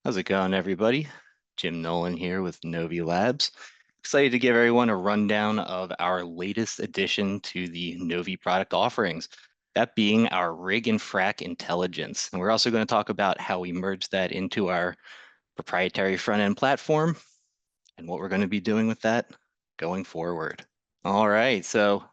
How's it going, everybody? Jim Nolan here with Novi Labs. Excited to give everyone a rundown of our latest addition to the Novi product offerings, that being our rig and frac intelligence. And we're also going to talk about how we merge that into our proprietary front-end platform and what we're going to be doing with that going forward. All right, so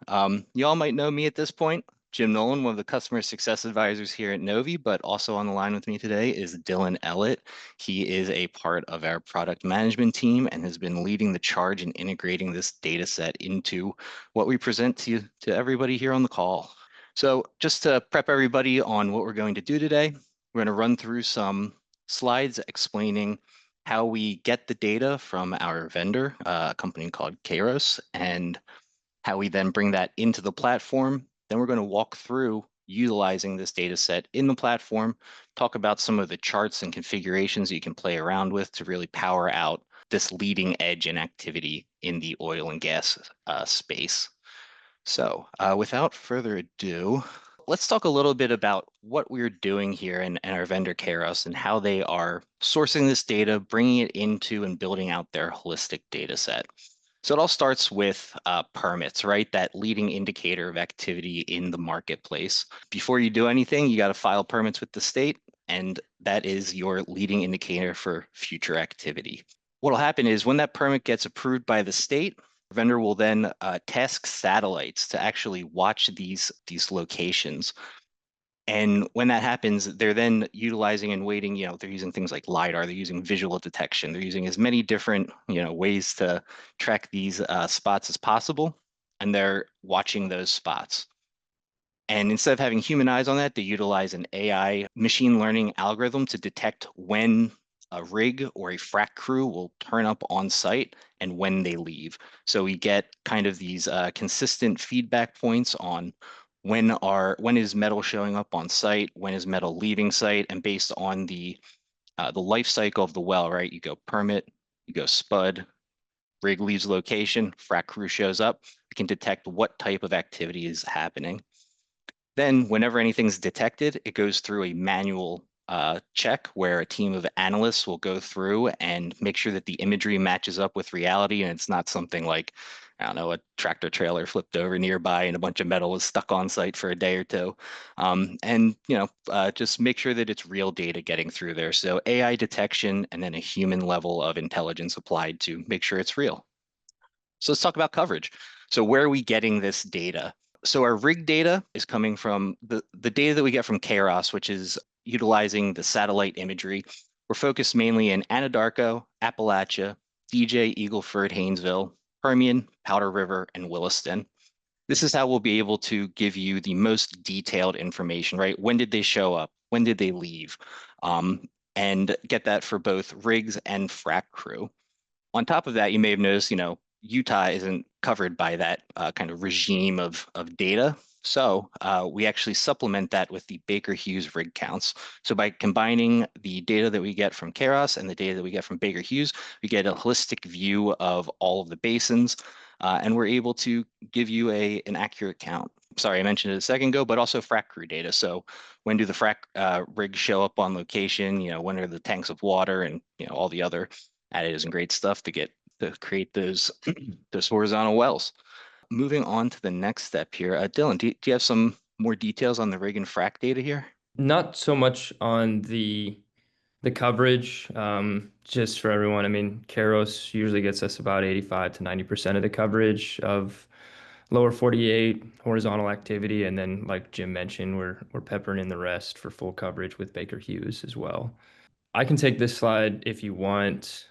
you all might know me at this point. Jim Nolan, one of the customer success advisors here at Novi, but also on the line with me today is Dylan Ellett. He is a part of our product management team and has been leading the charge in integrating this data set into what we present to everybody here on the call. So just to prep everybody on what we're going to do today, we're going to run through some slides explaining how we get the data from our vendor, a company called Kayrros, and how we then bring that into the platform. Then we're going to walk through utilizing this data set in the platform, talk about some of the charts and configurations you can play around with to really power out this leading edge in activity in the oil and gas space. So without further ado, let's talk a little bit about what we're doing here and our vendor Kayrros and how they are sourcing this data, bringing it into and building out their holistic data set. So it all starts with permits, right? That leading indicator of activity in the marketplace. Before you do anything, you got to file permits with the state, and that is your leading indicator for future activity. What will happen is when that permit gets approved by the state, the vendor will then task satellites to actually watch these locations. And when that happens, they're then utilizing and waiting, they're using things like LiDAR, they're using visual detection, they're using as many different, ways to track these spots as possible, and they're watching those spots. And instead of having human eyes on that, they utilize an AI machine learning algorithm to detect when a rig or a frac crew will turn up on site and when they leave. So we get kind of these consistent feedback points on when is metal showing up on site, when is metal leaving site, and based on the life cycle of the well, right? You go permit, you go spud, rig leaves location, frac crew shows up. We can detect what type of activity is happening. Then whenever anything's detected, it goes through a manual check where a team of analysts will go through and make sure that the imagery matches up with reality and it's not something like, I don't know, a tractor trailer flipped over nearby and a bunch of metal was stuck on site for a day or two. Just make sure that it's real data getting through there. So AI detection and then a human level of intelligence applied to make sure it's real. So let's talk about coverage. So where are we getting this data? So our rig data is coming from the data that we get from Kayrros, which is utilizing the satellite imagery. We're focused mainly in Anadarko, Appalachia, DJ, Eagle Ford, Haynesville, Permian, Powder River, and Williston. This is how we'll be able to give you the most detailed information, right? When did they show up? When did they leave? And get that for both rigs and frac crew. On top of that, you may have noticed, Utah isn't covered by that kind of regime of data. So we actually supplement that with the Baker Hughes rig counts. So by combining the data that we get from Kayrros and the data that we get from Baker Hughes, we get a holistic view of all of the basins, and we're able to give you an accurate count. Sorry, I mentioned it a second ago, but also frac crew data. So when do the frac rigs show up on location? When are the tanks of water and all the other additives and great stuff to create those those horizontal wells. Moving on to the next step here, Dylan, do you have some more details on the rig and frac data here? Not so much on the coverage, just for everyone. I mean, Kayrros usually gets us about 85 to 90% of the coverage of lower 48 horizontal activity, and then, like Jim mentioned, we're peppering in the rest for full coverage with Baker Hughes as well. I can take this slide if you want.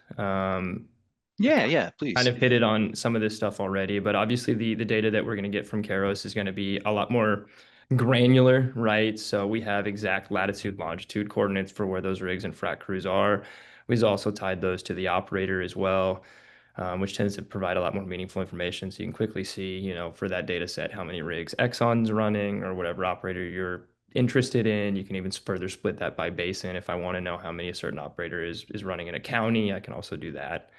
Yeah, Kind please. of hit it on some of this stuff already, but obviously the data that we're going to get from Kayrros is going to be a lot more granular, right? So we have exact latitude, longitude coordinates for where those rigs and frac crews are. We've also tied those to the operator as well, which tends to provide a lot more meaningful information. So you can quickly see, for that data set, how many rigs Exxon's running or whatever operator you're interested in. You can even further split that by basin. If I want to know how many a certain operator is running in a county, I can also do that.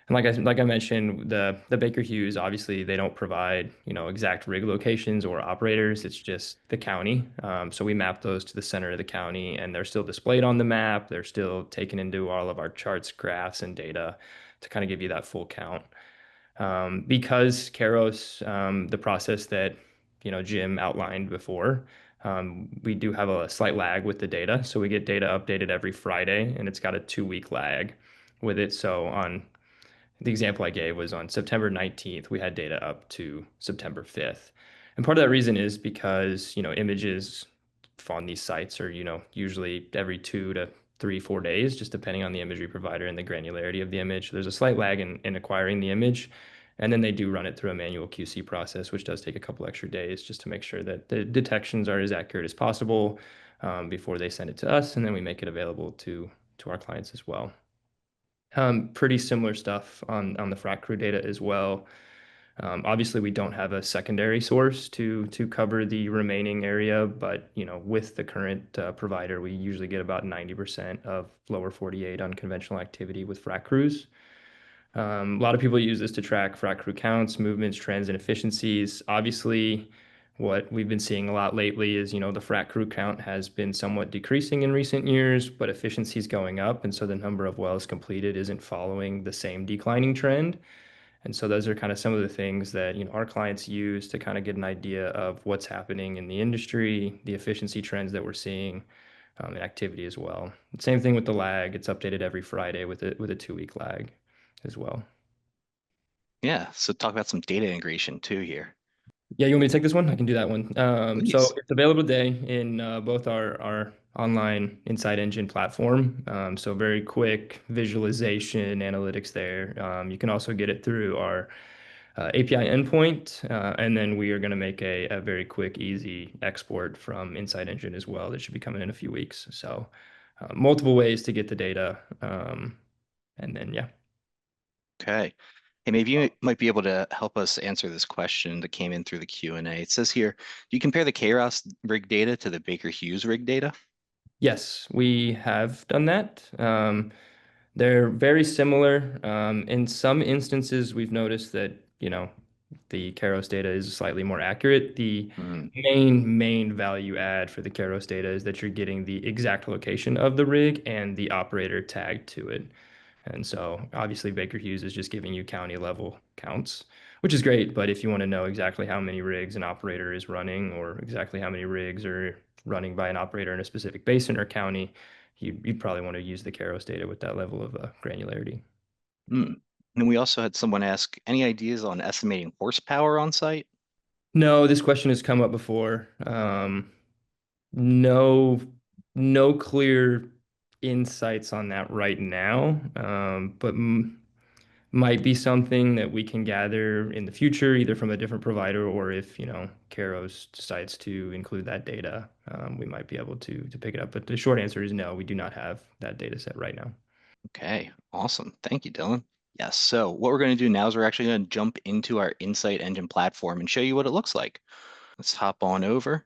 And like I mentioned, the Baker Hughes, obviously they don't provide, exact rig locations or operators. It's just the county. So we map those to the center of the county, and they're still displayed on the map. They're still taken into all of our charts, graphs, and data to kind of give you that full count. Because Kayrros, the process that Jim outlined before, we do have a slight lag with the data. So we get data updated every Friday, and it's got a 2 week lag with it. So on the example I gave was on September 19th, we had data up to September 5th. And part of that reason is because, images on these sites are, usually every 2 to 3, 4 days, just depending on the imagery provider and the granularity of the image. There's a slight lag in acquiring the image. And then they do run it through a manual QC process, which does take a couple extra days just to make sure that the detections are as accurate as possible before they send it to us. And then we make it available to our clients as well. Pretty similar stuff on the frac crew data as well. Obviously, we don't have a secondary source to cover the remaining area, but with the current provider, we usually get about 90% of lower 48 unconventional activity with frac crews. A lot of people use this to track frac crew counts, movements, trends, and efficiencies. Obviously, what we've been seeing a lot lately is, the frac crew count has been somewhat decreasing in recent years, but efficiency is going up. And so the number of wells completed isn't following the same declining trend. And so those are kind of some of the things that, our clients use to kind of get an idea of what's happening in the industry, the efficiency trends that we're seeing, and activity as well. Same thing with the lag. It's updated every Friday with a 2 week lag as well. Yeah, so talk about some data integration too here. Yeah, you want me to take this one? I can do that one. So Please. it's available today in both our online Insight Engine platform. So very quick visualization analytics there. You can also get it through our API endpoint, and then we are going to make a very quick, easy export from Insight Engine as well. That should be coming in a few weeks. So multiple ways to get the data, and then yeah. Okay. Hey, maybe you might be able to help us answer this question that came in through the Q&A. It says here, do you compare the Kayrros rig data to the Baker Hughes rig data? Yes, we have done that. They're very similar. In some instances, we've noticed that, the Kayrros data is slightly more accurate. The Hmm. main value add for the Kayrros data is that you're getting the exact location of the rig and the operator tagged to it. And so obviously Baker Hughes is just giving you county level counts, which is great. But if you want to know exactly how many rigs an operator is running or exactly how many rigs are running by an operator in a specific basin or county, you'd probably want to use the Kayrros data with that level of granularity. Hmm. And we also had someone ask, any ideas on estimating horsepower on site? No, this question has come up before. No, no clear insights on that right now. But might be something that we can gather in the future, either from a different provider or if, Kayrros decides to include that data, we might be able to pick it up. But the short answer is no, we do not have that data set right now. Okay, awesome. Thank you, Dylan. Yes, so what we're going to do now is we're actually going to jump into our Insight Engine platform and show you what it looks like. Let's hop on over.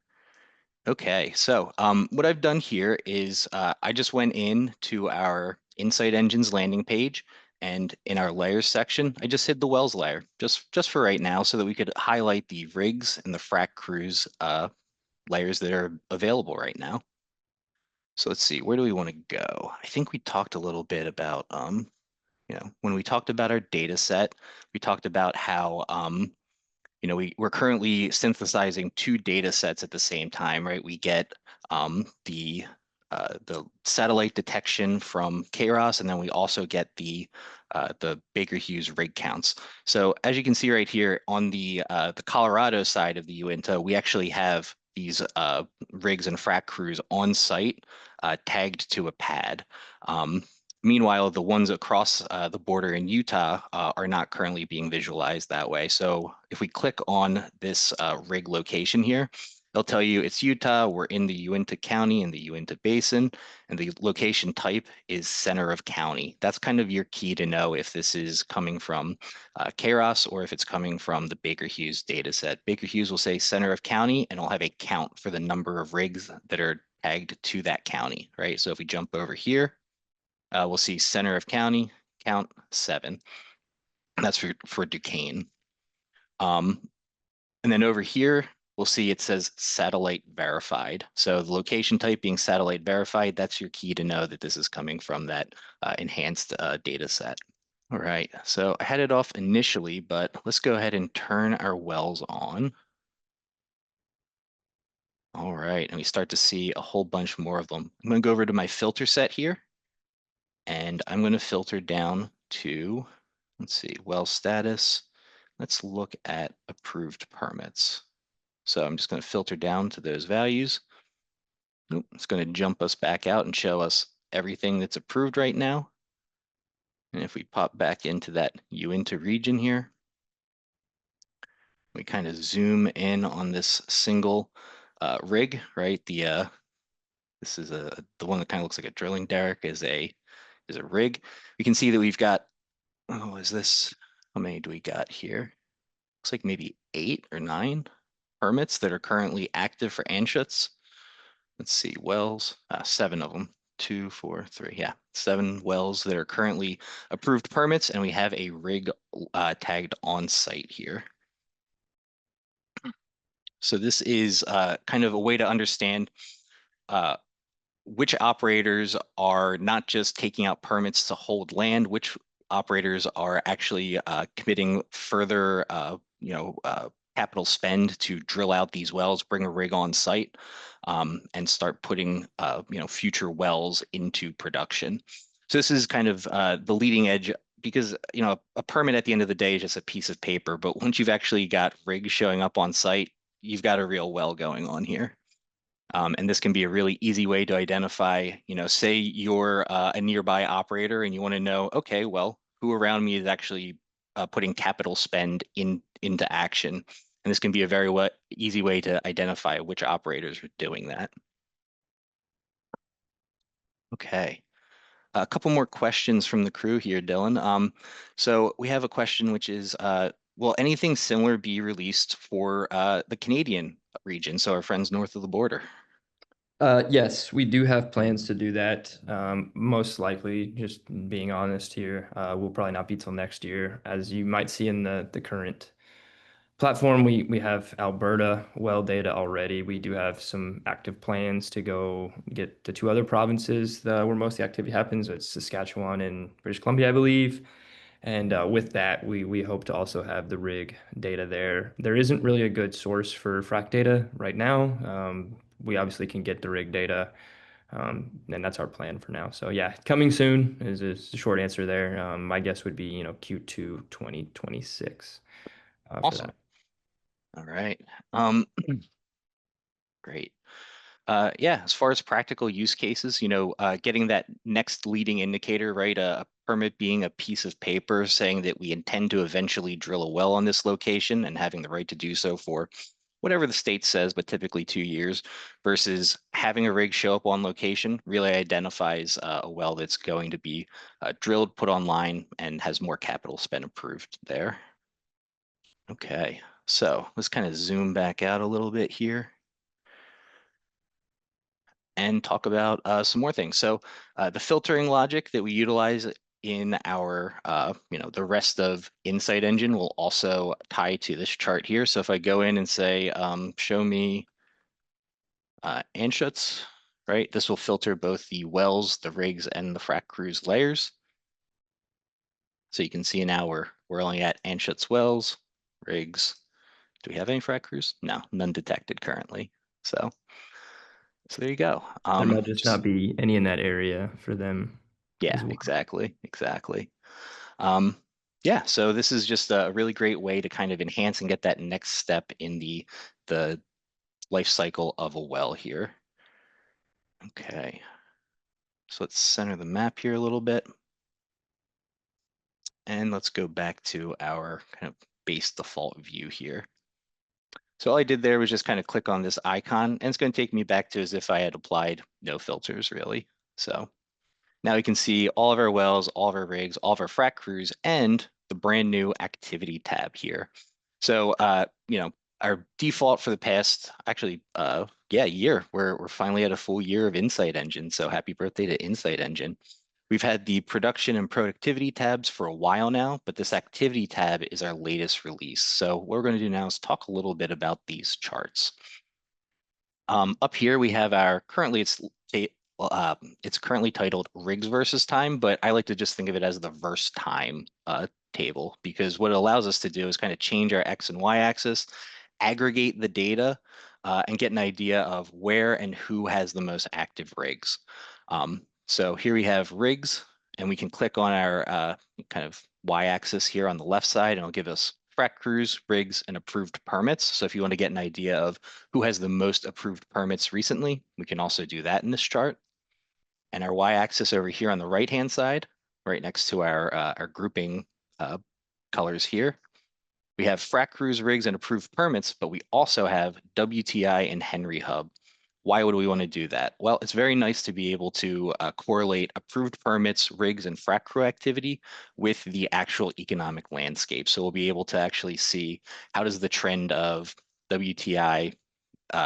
Okay, so what I've done here is I just went in to our Insight Engines landing page, and in our layers section, I just hid the wells layer just for right now so that we could highlight the rigs and the frac crews layers that are available right now. So let's see, where do we want to go? I think we talked a little bit about when we talked about our data set, we talked about how we're currently synthesizing two data sets at the same time, right? We get the satellite detection from Kayrros, and then we also get the Baker Hughes rig counts. So as you can see right here on the Colorado side of the Uinta, we actually have these rigs and frac crews on site tagged to a pad. Meanwhile, the ones across the border in Utah are not currently being visualized that way. So if we click on this rig location here, they'll tell you it's Utah. We're in the Uinta County in the Uinta Basin, and the location type is center of county. That's kind of your key to know if this is coming from Kayrros or if it's coming from the Baker Hughes data set. Baker Hughes will say center of county, and it'll have a count for the number of rigs that are tagged to that county, right? So if we jump over here, we'll see center of county, count 7. That's for Duquesne. Um, and then over here, we'll see it says satellite verified. So the location type being satellite verified, that's your key to know that this is coming from that enhanced data set. All right, so I had it off initially, but let's go ahead and turn our wells on. All right, and we start to see a whole bunch more of them. I'm going to go over to my filter set here, and I'm going to filter down to, let's see, well status. Let's look at approved permits. So I'm just going to filter down to those values. Nope, it's going to jump us back out and show us everything that's approved right now. And if we pop back into that Uinta region here, we kind of zoom in on this single rig, right? This is the one that kind of looks like a drilling derrick is a rig. We can see that we've got, oh, is this, how many do we got here? Looks like maybe 8 or 9 permits that are currently active for Anschutz. Let's see, wells, 7 of them. 2, 4, 3, yeah, 7 wells that are currently approved permits, and we have a rig tagged on site here. So this is kind of a way to understand uh, which operators are not just taking out permits to hold land, which operators are actually committing further, capital spend to drill out these wells, bring a rig on site, and start putting, future wells into production. So this is kind of the leading edge because, a permit at the end of the day is just a piece of paper, but once you've actually got rigs showing up on site, you've got a real well going on here. And this can be a really easy way to identify, say you're a nearby operator and you want to know, okay, well, who around me is actually putting capital spend into action. And this can be a very easy way to identify which operators are doing that. Okay. A couple more questions from the crew here, Dylan. So we have a question which is, will anything similar be released for the Canadian region, so our friends north of the border? Yes, we do have plans to do that. Most likely, just being honest here, will probably not be till next year. As you might see in the current platform, we have Alberta well data already. We do have some active plans to go get the 2 other provinces where most of the activity happens. It's Saskatchewan and British Columbia, I believe. And with that, we hope to also have the rig data there. There isn't really a good source for frac data right now. We obviously can get the rig data, and that's our plan for now. So yeah, coming soon is the short answer there. My guess would be, Q2 2026 for Awesome. that. All right. Great. Yeah, as far as practical use cases, getting that next leading indicator, right? A permit being a piece of paper saying that we intend to eventually drill a well on this location and having the right to do so for whatever the state says, but typically 2 years, versus having a rig show up on location really identifies a well that's going to be drilled, put online, and has more capital spent approved there. Okay, so let's kind of zoom back out a little bit here and talk about some more things. So the filtering logic that we utilize in our, the rest of Insight Engine will also tie to this chart here. So if I go in and say, show me Anschutz, right? This will filter both the wells, the rigs, and the frac crews layers. So you can see now we're only at Anschutz wells, rigs. Do we have any frac crews? No, none detected currently. So there you go. There might just Just not be any in that area for them Yeah, as well. exactly. Um, yeah, so this is just a really great way to kind of enhance and get that next step in the life cycle of a well here. Okay, so let's center the map here a little bit. And let's go back to our kind of base default view here. So all I did there was just kind of click on this icon, and it's going to take me back to as if I had applied no filters, really. So now we can see all of our wells, all of our rigs, all of our frac crews, and the brand new activity tab here. So, our default for the past, actually, year, we're finally at a full year of Insight Engine. So happy birthday to Insight Engine. We've had the production and productivity tabs for a while now, but this activity tab is our latest release. So what we're going to do now is talk a little bit about these charts. Up here we have our currently it's currently titled rigs versus time, but I like to just think of it as the verse time table, because what it allows us to do is kind of change our X and Y axis, aggregate the data, and get an idea of where and who has the most active rigs. So here we have rigs, and we can click on our kind of Y axis here on the left side, and it'll give us frac crews, rigs, and approved permits. So if you want to get an idea of who has the most approved permits recently, we can also do that in this chart. And our y-axis over here on the right-hand side, right next to our grouping colors here, we have frac crews, rigs, and approved permits, but we also have WTI and Henry Hub. Why would we want to do that? Well, it's very nice to be able to correlate approved permits, rigs, and frac crew activity with the actual economic landscape. So we'll be able to actually see how does the trend of WTI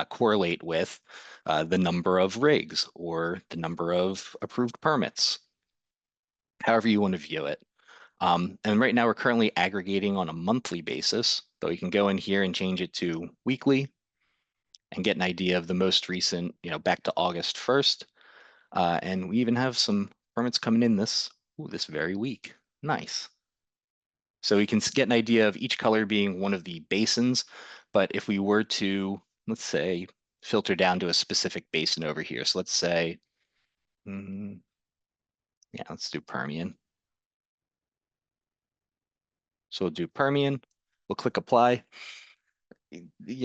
correlate with the number of rigs or the number of approved permits, however you want to view it. And right now we're currently aggregating on a monthly basis, but we can go in here and change it to weekly and get an idea of the most recent, back to August 1st. And we even have some permits coming in this very week. Nice. So we can get an idea of each color being one of the basins. But if we were to, let's say, filter down to a specific basin over here. So let's say, yeah, let's do Permian. So we'll do Permian. We'll click apply.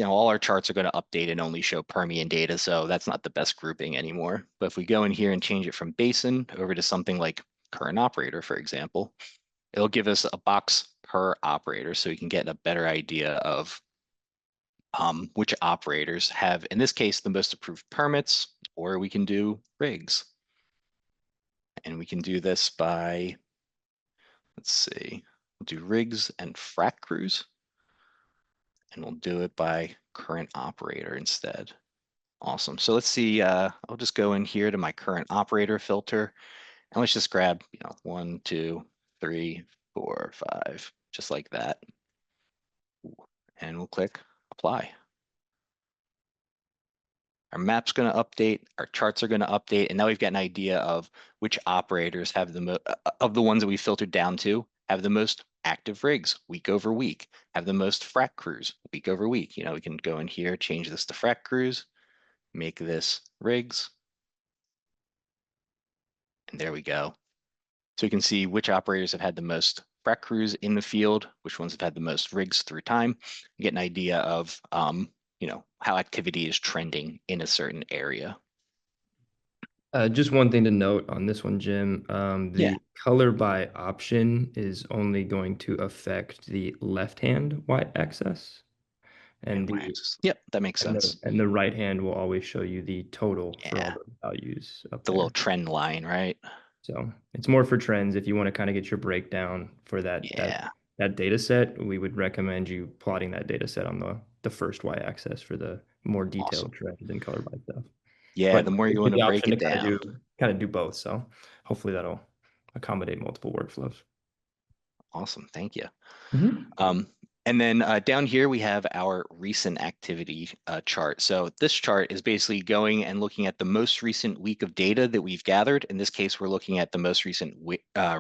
All our charts are going to update and only show Permian data, so that's not the best grouping anymore. But if we go in here and change it from basin over to something like current operator, for example, it'll give us a box per operator, so we can get a better idea of which operators have, in this case, the most approved permits, or we can do rigs. And we can do this by, let's see, we'll do rigs and frac crews, and we'll do it by current operator instead. Awesome. So let's see, I'll just go in here to my current operator filter, and let's just grab, 1, 2, 3, 4, 5, just like that. And we'll click apply. Our map's going to update, our charts are going to update, and now we've got an idea of which operators have of the ones that we filtered down to, have the most active rigs week over week, have the most frac crews week over week. We can go in here, change this to frac crews, make this rigs, and there we go. So we can see which operators have had the most frac crews in the field, which ones have had the most rigs through time, get an idea of how activity is trending in a certain area. Just one thing to note on this one, Jim. Yeah. The color by option is only going to affect the left-hand y-axis, And and the y-axis. Yep, that makes sense. right hand will always show you the total for all Yeah, the values up the little there. trend line, right? So it's more for trends. If you want to kind of get your breakdown for Yeah, that data set, we would recommend you plotting that data set on the first y-axis for the more awesome. detailed trend and color by stuff. Yeah, But the more we you give want to the break option to it down. kind of do both. So hopefully that'll accommodate multiple workflows. Awesome, thank you. Mhm. Um, and then down here we have our recent activity chart. So this chart is basically going and looking at the most recent week of data that we've gathered. In this case, we're looking at the most recent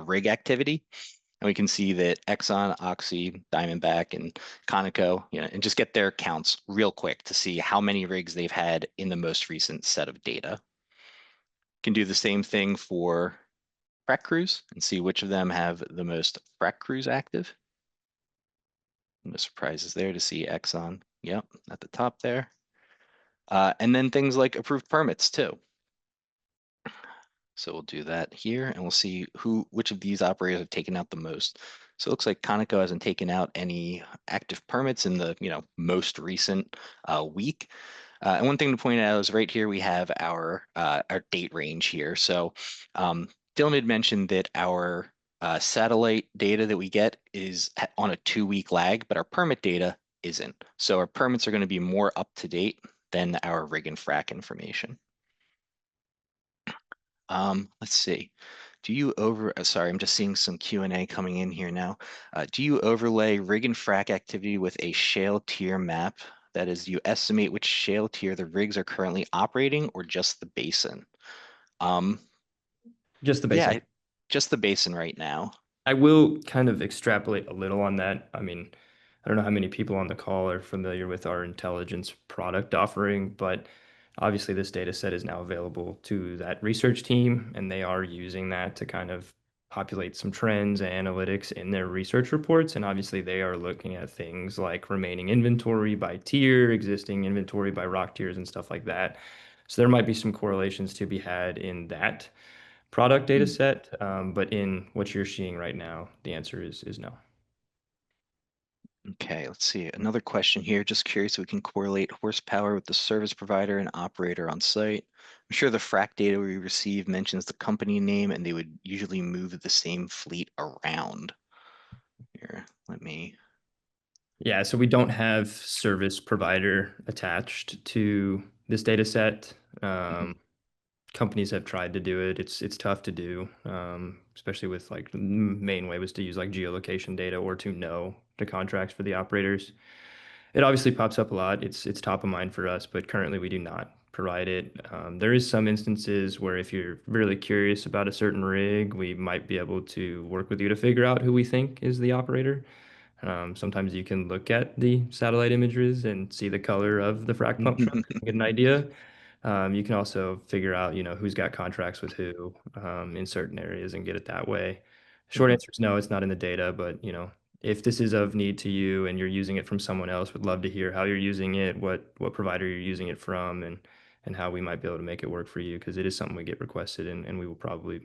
rig activity. And we can see that Exxon, Oxy, Diamondback, and Conoco, and just get their counts real quick to see how many rigs they've had in the most recent set of data. Can do the same thing for frac crews and see which of them have the most frac crews active. No surprises there to see Exxon, yep, at the top there. And then things like approved permits too. So we'll do that here and we'll see which of these operators have taken out the most. So it looks like Conoco hasn't taken out any active permits in the most recent week. And one thing to point out is right here we have our date range here. So Dylan had mentioned that our satellite data that we get is on a 2-week lag, but our permit data isn't. So our permits are going to be more up to date than our rig and frac information. Let's see. Do you sorry, I'm just seeing some Q&A coming in here now. Do you overlay rig and frac activity with a shale tier map? That is, you estimate which shale tier the rigs are currently operating or just the basin? Um, Just the yeah, basin. just the basin right now. I will kind of extrapolate a little on that. I mean, I don't know how many people on the call are familiar with our intelligence product offering, but obviously this data set is now available to that research team, and they are using that to kind of populate some trends and analytics in their research reports. And obviously they are looking at things like remaining inventory by tier, existing inventory by rock tiers, and stuff like that. So there might be some correlations to be had in that product data Hmm. set, but in what you're seeing right now, the answer is no. Okay, let's see. Another question here. Just curious if we can correlate horsepower with the service provider and operator on site. I'm sure the frac data we receive mentions the company name and they would usually move the same fleet around. Here, let me. Yeah, so we don't have service provider attached to this data set. Mhm. Companies have tried to do it. It's tough to do, especially with like the main way was to use like geolocation data or to know the contracts for the operators. It obviously pops up a lot. It's top of mind for us, but currently we do not provide it. There is some instances where if you're really curious about a certain rig, we might be able to work with you to figure out who we think is the operator. Sometimes you can look at the satellite images and see the color of the frac pump truck and get an idea. You can also figure out, who's got contracts with who in certain areas and get it that way. Short Mhm. answer is no, it's not in the data, but if this is of need to you and you're using it from someone else, would love to hear how you're using it, what provider you're using it from, and how we might be able to make it work for you because it is something we get requested and we will probably,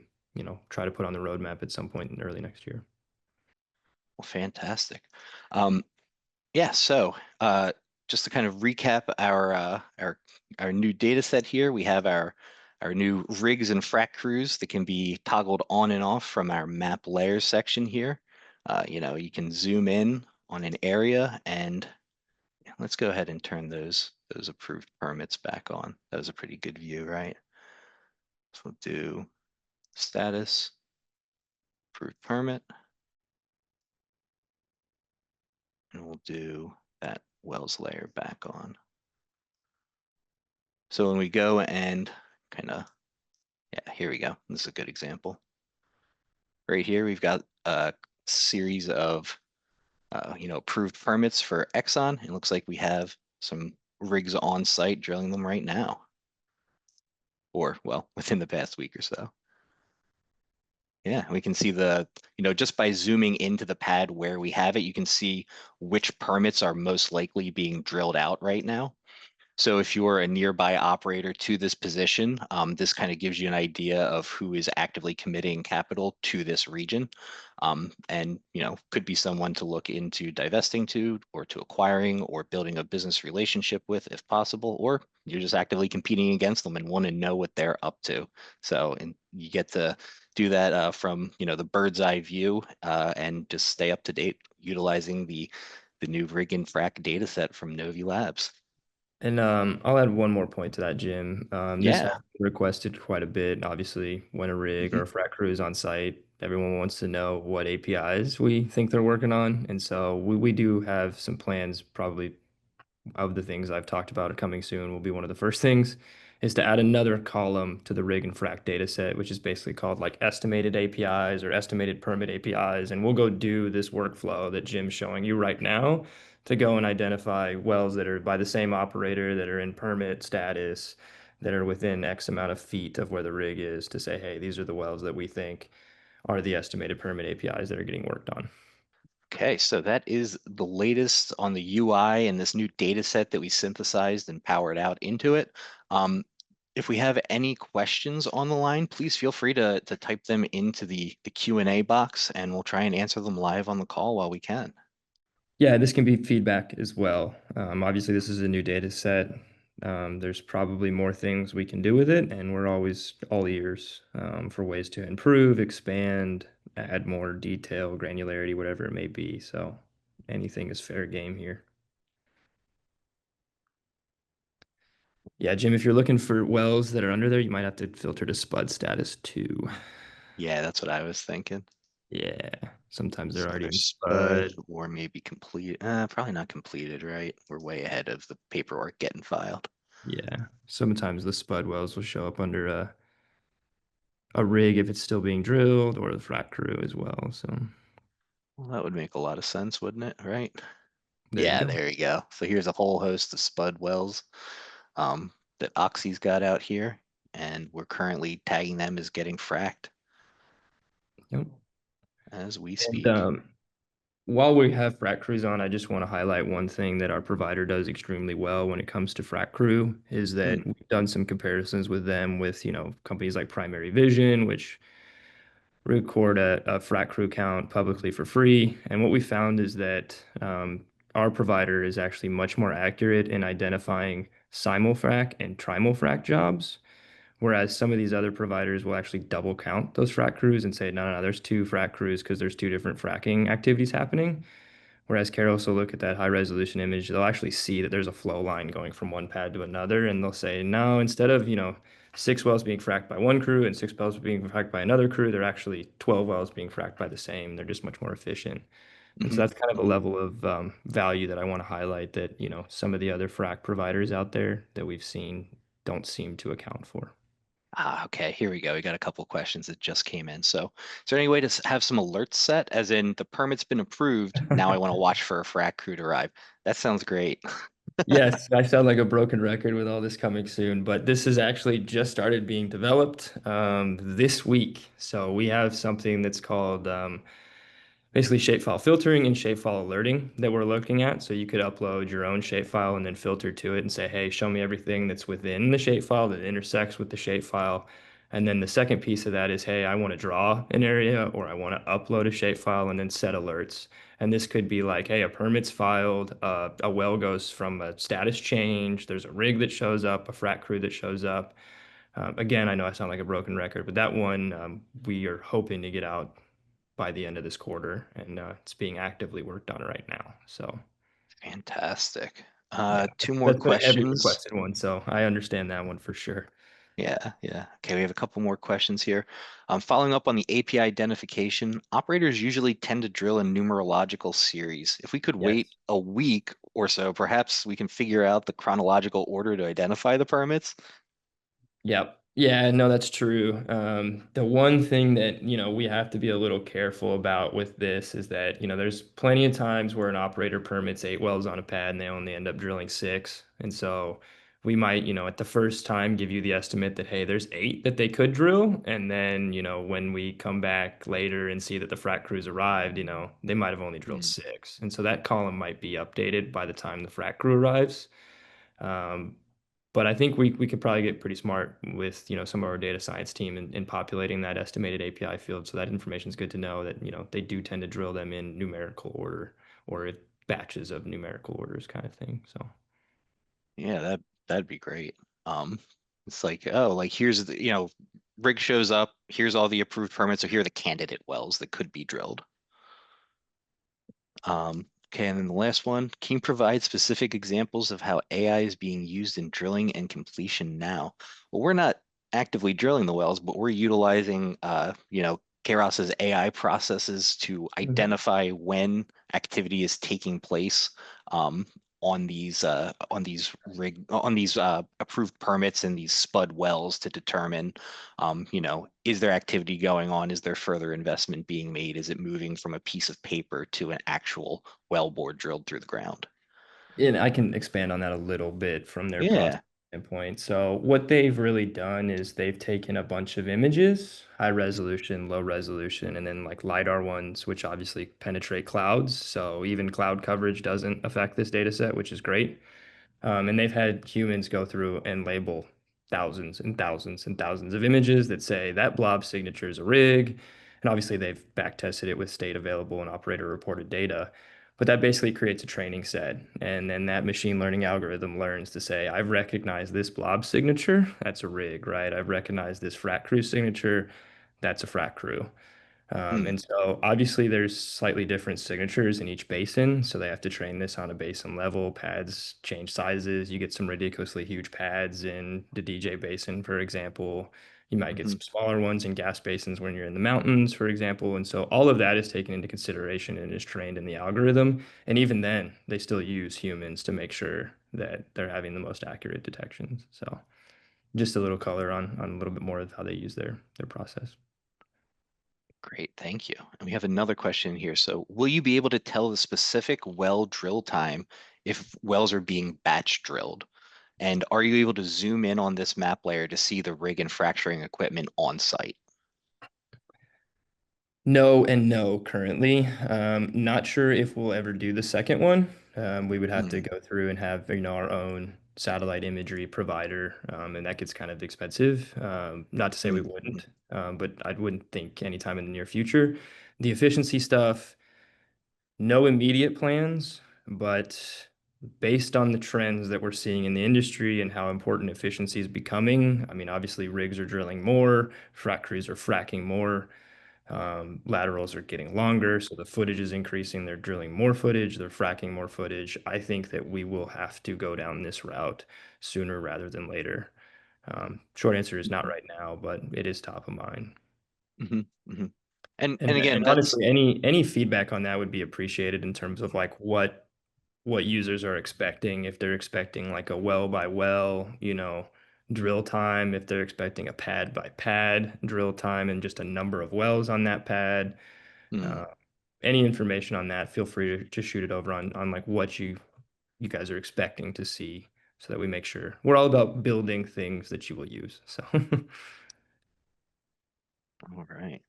try to put on the roadmap at some point in early next year. Well, fantastic. Um, yeah, so just to kind of recap our new data set here, we have our new rigs and frac crews that can be toggled on and off from our map layers section here. You can zoom in on an area and yeah, let's go ahead and turn those approved permits back on. That was a pretty good view, right? So we'll do status, approved permit, and we'll do that wells layer back on. So when we go and kind of, yeah, here we go. This is a good example. Right here, we've got a series of, approved permits for Exxon. It looks like we have some rigs on site drilling them right now, or well, within the past week or so. Yeah, we can see just by zooming into the pad where we have it, you can see which permits are most likely being drilled out right now. So if you're a nearby operator to this position, this kind of gives you an idea of who is actively committing capital to this region. And, could be someone to look into divesting to or to acquiring or building a business relationship with if possible, or you're just actively competing against them and want to know what they're up to. So, and you get to do that from, the bird's eye view and just stay up to date utilizing the new rig and frac data set from Novi Labs. And I'll add one more point to that, Jim. This has Yeah. been requested quite a bit. Obviously, when a rig or Mhm. a frac crew is on site, everyone wants to know what APIs we think they're working on. And so we do have some plans, probably of the things I've talked about coming soon will be one of the first things is to add another column to the rig and frac data set, which is basically called like estimated APIs or estimated permit APIs. And we'll go do this workflow that Jim's showing you right now to go and identify wells that are by the same operator that are in permit status that are within X amount of feet of where the rig is to say, hey, these are the wells that we think are the estimated permit APIs that are getting worked on. Okay, so that is the latest on the UI and this new data set that we synthesized and powered out into it. Um, if we have any questions on the line, please feel free to type them into the Q&A box and we'll try and answer them live on the call while we can. Yeah, this can be feedback as well. Obviously, this is a new data set. There's probably more things we can do with it, and we're always all ears for ways to improve, expand, add more detail, granularity, whatever it may be. So anything is fair game here. Yeah, Jim, if you're looking for wells that are under there, you might have to filter to spud status too. Yeah, that's what I was thinking. Yeah, sometimes they're So already they're in spud spud. or maybe complete. Probably not completed, right? We're way ahead of the paperwork getting filed. Yeah, sometimes the spud wells will show up under a rig if it's still being drilled, or the frac crew as well. So Well, that would make a lot of sense, wouldn't it? Right? there you Yeah, go. there you go. So here's a whole host of spud wells that Oxy's got out here, and we're currently tagging them as getting fracked Yep. as we And speak. while we have frac crews on, I just want to highlight one thing that our provider does extremely well when it comes to frac crew is Hmm. that we've done some comparisons with them with, companies like Primary Vision, which record a frac crew count publicly for free. And what we found is that our provider is actually much more accurate in identifying simul-frac and trimul-frac jobs. Whereas some of these other providers will actually double count those frac crews and say, no, no, no, there's two frac crews because there's two different fracking activities happening. Whereas Kayrros will look at that high resolution image, they'll actually see that there's a flow line going from one pad to another, and they'll say, no, instead of, 6 wells being fracked by one crew and 6 wells being fracked by another crew, they're actually 12 wells being fracked by the same. They're just much more efficient. And so Hmm. that's kind of a level of value that I want to highlight that, some of the other frac providers out there that we've seen don't seem to account for. Okay, here we go. We got a couple questions that just came in. So, is there any way to have some alerts set, as in the permit's been approved, now I want to watch for a frac crew to arrive? That sounds great. Yes, I sound like a broken record with all this coming soon, but this has actually just started being developed this week. So we have something that's called basically shapefile filtering and shapefile alerting that we're looking at. So you could upload your own shapefile and then filter to it and say, hey, show me everything that's within the shapefile that intersects with the shapefile. And then the second piece of that is, hey, I want to draw an area or I want to upload a shapefile and then set alerts. And this could be like, hey, a permit's filed, a well goes from a status change, there's a rig that shows up, a frac crew that shows up. Again, I know I sound like a broken record, but that one we are hoping to get out by the end of this quarter, and it's being actively worked on right now. So Fantastic. yeah, Two more that's been a heavy questions. requested one, so I understand that one for sure. Yeah, yeah. Okay, we have a couple more questions here. Following up on the API identification, operators usually tend to drill in numerological series. If we could wait Yes. a week or so, perhaps we can figure out the chronological order to identify the permits. Yep. Yeah, no, that's true. The one thing that, we have to be a little careful about with this is that, there's plenty of times where an operator permits 8 wells on a pad and they only end up drilling six. And so we might, at the first time give you the estimate that, hey, there's eight that they could drill. And then, when we come back later and see that the frac crews arrived, they might have only drilled Hmm. six. And so that column might be updated by the time the frac crew arrives. Um, but I think we could probably get pretty smart with, some of our data science team in populating that estimated API field. So that information is good to know that, they do tend to drill them in numerical order or batches of numerical orders kind of thing. So Yeah, that'd be great. Um, it's like, oh, like here's the, rig shows up, here's all the approved permits, or here are the candidate wells that could be drilled. Okay, and then the last one, can you provide specific examples of how AI is being used in drilling and completion now? Well, we're not actively drilling the wells, but we're utilizing, Kayros's AI processes to Mhm. identify when activity is taking place um, on these approved permits and these spud wells to determine is there activity going on? Is there further investment being made? Is it moving from a piece of paper to an actual well bore drilled through the ground? And I can expand on that a little bit from their process Yeah. standpoint. So what they've really done is they've taken a bunch of images, high resolution, low resolution, and then like LiDAR ones, which obviously penetrate clouds. So even cloud coverage doesn't affect this data set, which is great. And they've had humans go through and label thousands and thousands and thousands of images that say that blob signature is a rig. And obviously, they've back tested it with state available and operator reported data. But that basically creates a training set. And then that machine learning algorithm learns to say, I've recognized this blob signature. That's a rig, right? I've recognized this frac crew signature. That's a frac crew. Hmm. And so obviously there's slightly different signatures in each basin. So they have to train this on a basin level. Pads change sizes. You get some ridiculously huge pads in the DJ basin, for example. You might get Hmm. some smaller ones in gas basins when you're in the mountains, for example. And so all of that is taken into consideration and is trained in the algorithm. And even then, they still use humans to make sure that they're having the most accurate detections. So just a little color on a little bit more of how they use their process. Great, thank you. And we have another question here. So, will you be able to tell the specific well drill time if wells are being batch drilled? And are you able to zoom in on this map layer to see the rig and fracturing equipment on site? No and no currently. Not sure if we'll ever do the second one. We would have to Mm, go through and have, our own satellite imagery provider, and that gets kind of expensive. Not to say we mm, mm, wouldn't, but I wouldn't think anytime in the near future. The efficiency stuff, no immediate plans, but based on the trends that we're seeing in the industry and how important efficiency is becoming, I mean, obviously rigs are drilling more, frac crews are fracking more. Laterals are getting longer, so the footage is increasing. They're drilling more footage, they're fracking more footage. I think that we will have to go down this route sooner rather than later. Short answer is not mhm, right now, but it is top of mind. mhm, mhm. And And again, that's honestly, any feedback on that would be appreciated in terms of like what users are expecting, if they're expecting like a well by well, drill time, if they're expecting a pad by pad drill time and just a number of wells on that pad. mm, Uh, any information on that, feel free to shoot it over on like what you guys are expecting to see so that we make sure we're all about building things that you will use. So all right.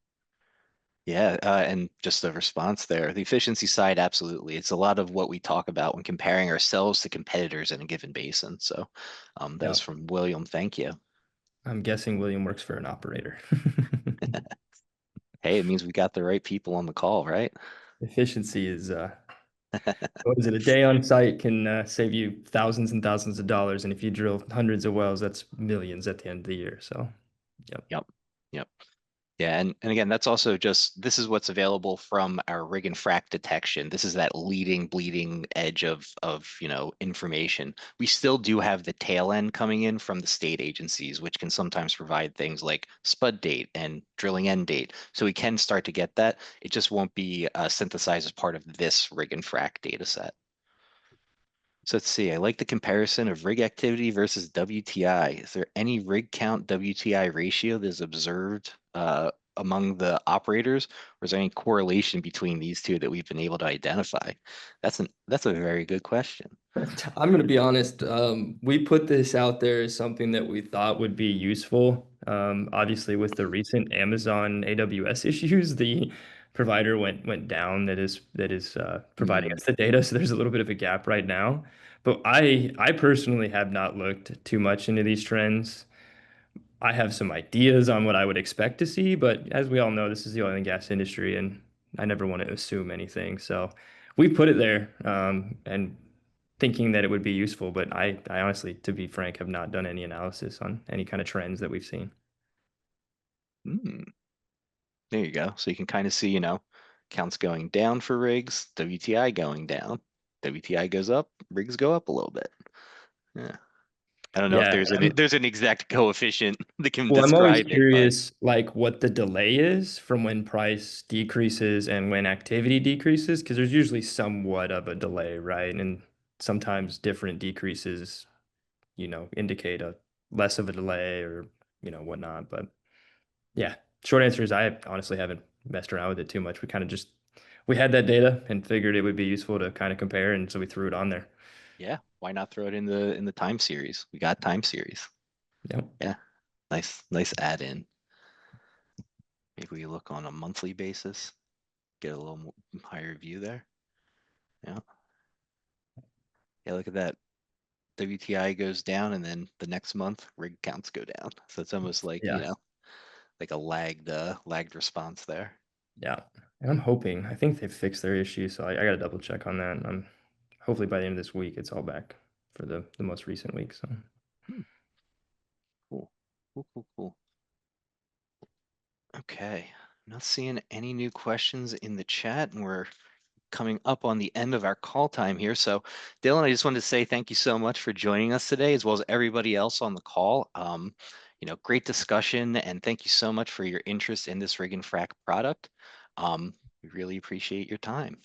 Yeah, and just a response there. The efficiency side, absolutely. It's a lot of what we talk about when comparing ourselves to competitors in a given basin. So, that yeah, was from William. Thank you. I'm guessing William works for an operator. Hey, it means we got the right people on the call, right? Efficiency is what is it? A day on site can save you thousands and thousands of dollars, and if you drill hundreds of wells, that's millions at the end of the year. So, yep, Yep. Yep. Yeah, and again, that's also just this is what's available from our rig and frac detection. This is that leading, bleeding edge of information. We still do have the tail end coming in from the state agencies, which can sometimes provide things like spud date and drilling end date. So we can start to get that. It just won't be synthesized as part of this rig and frac data set. So let's see. I like the comparison of rig activity versus WTI. Is there any rig count WTI ratio that is observed among the operators, or is there any correlation between these two that we've been able to identify? That's a very good question. I'm going to be honest. We put this out there as something that we thought would be useful. Obviously, with the recent Amazon AWS issues, the provider went down that is providing Mm, us the data. So there's a little bit of a gap right now. But I personally have not looked too much into these trends. I have some ideas on what I would expect to see, but as we all know, this is the oil and gas industry, and I never want to assume anything. So we put it there, and thinking that it would be useful, but I honestly, to be frank, have not done any analysis on any kind of trends that we've seen. mm. There you go. So you can kind of see counts going down for rigs, WTI going down. WTI goes up, rigs go up a little bit. Yeah. I don't know if Yeah. there's an exact coefficient that can Well, I'm always describe it, but curious, like what the delay is from when price decreases and when activity decreases, because there's usually somewhat of a delay, right? And sometimes different decreases, indicate a less of a delay or, whatnot. But yeah, short answer is I honestly haven't messed around with it too much. We had that data and figured it would be useful to kind of compare, and so we threw it on there. yeah, why not throw it in the time series? We got time series. Yep. Yeah, nice add in. Maybe we look on a monthly basis, get a little higher view there. Yeah, yeah, look at that. WTI goes down, and then the next month rig counts go down. So it's almost like Yeah. like a lagged response there. Yeah. And I'm hoping, I think they've fixed their issue, so I got to double check on that. I'm hopefully by the end of this week, it's all back for the most recent week. So Hmm, cool, cool, cool, cool. Okay, not seeing any new questions in the chat, and we're coming up on the end of our call time here. So, Dylan, I just wanted to say thank you so much for joining us today, as well as everybody else on the call. great discussion, and thank you so much for your interest in this Rig and Frac product. We really appreciate your time.